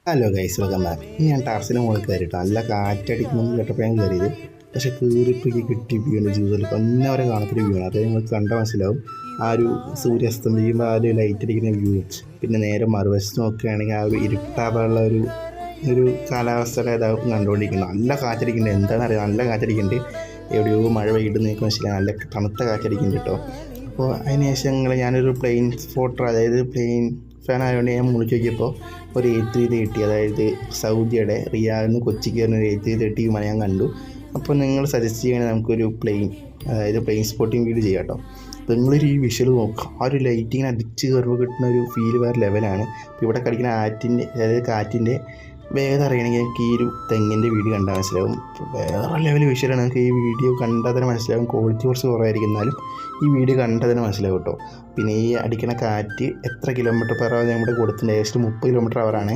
Hello guys, welcome back. ഞാൻ ടാർസിൻ്റെ മുകളിൽ കയറിയിട്ട് നല്ല കാറ്റടിക്കുമെന്ന് കേട്ടപ്പോൾ ഞാൻ കയറിയത്. പക്ഷേ കീറിപ്പിക്ക് കിട്ടി വ്യൂ എൻ്റെ ജീവിതത്തിൽ കൊന്നവരെ കാണത്തൊരു വ്യൂ ആണ്. അത് നിങ്ങൾക്ക് കണ്ടാൽ മനസ്സിലാവും. ആ ഒരു സൂര്യാസ്തമിക്കുമ്പോൾ ആ ഒരു ലൈറ്റ് അടിക്കുന്ന വ്യൂ, പിന്നെ നേരെ മറുവശത്ത് നോക്കുകയാണെങ്കിൽ ആ ഒരു ഇരുട്ടാനുള്ള ഒരു കാലാവസ്ഥയുടെ ഇതാവും കണ്ടുകൊണ്ടിരിക്കുന്നത്. നല്ല കാറ്റടിക്കുന്നുണ്ട്, എന്താണെന്നറിയാം, നല്ല കാറ്റടിക്കുന്നുണ്ട്. എവിടെയോ മഴ പെയ്ത് നിങ്ങൾക്ക് മനസ്സിലായി, നല്ല തണുത്ത കാറ്റടിക്കുന്നുണ്ട് കേട്ടോ. അപ്പോൾ അതിനുശേഷം ഞാനൊരു പ്ലെയിൻ സ്പോട്ടർ, അതായത് പ്ലെയിൻ ഫാൻ ആയതുകൊണ്ട് ഞാൻ മുകളിൽ നോക്കിയപ്പോൾ ഒരു A330, അതായത് സൗദിയുടെ റിയാദിൽ നിന്ന് കൊച്ചിക്ക് വരുന്ന ഒരു A330 വിമാനം ഞാൻ കണ്ടു. അപ്പോൾ നിങ്ങൾ സജസ്റ്റ് ചെയ്യണമെങ്കിൽ നമുക്കൊരു അതായത് പ്ലെയിൻ സ്പോട്ടിങ് വീഡിയോ ചെയ്യാം കേട്ടോ. നിങ്ങളൊരു ഈ വിഷ്വൽ നോക്കുക, ആ ഒരു ലൈറ്റിങ്ങനെ അടിച്ച് കയറുമ്പോൾ കിട്ടുന്ന ഒരു ഫീൽ വേറെ ലെവലാണ്. ഇപ്പോൾ ഇവിടെ കളിക്കുന്ന അതായത് കാറ്റിൻ്റെ വേഗം അറിയണമെങ്കിൽ എനിക്ക് ഈ ഒരു തെങ്ങിൻ്റെ വീഡിയോ കണ്ടാൽ മനസ്സിലാവും. വേറെ ലെവൽ വിഷ്വലാണ്. നമുക്ക് ഈ വീഡിയോ കണ്ടാൽ തന്നെ മനസ്സിലാവും. ക്വാളിറ്റി കുറച്ച് കുറവായിരിക്കും, എന്നാലും ഈ വീഡിയോ കണ്ടാൽ തന്നെ മനസ്സിലാവും കേട്ടോ. പിന്നെ ഈ അടിക്കുന്ന കാറ്റ് എത്ര km/h നമ്മുടെ കൊടുത്തിട്ടുണ്ട്? ഏകദേശം 30 km/h.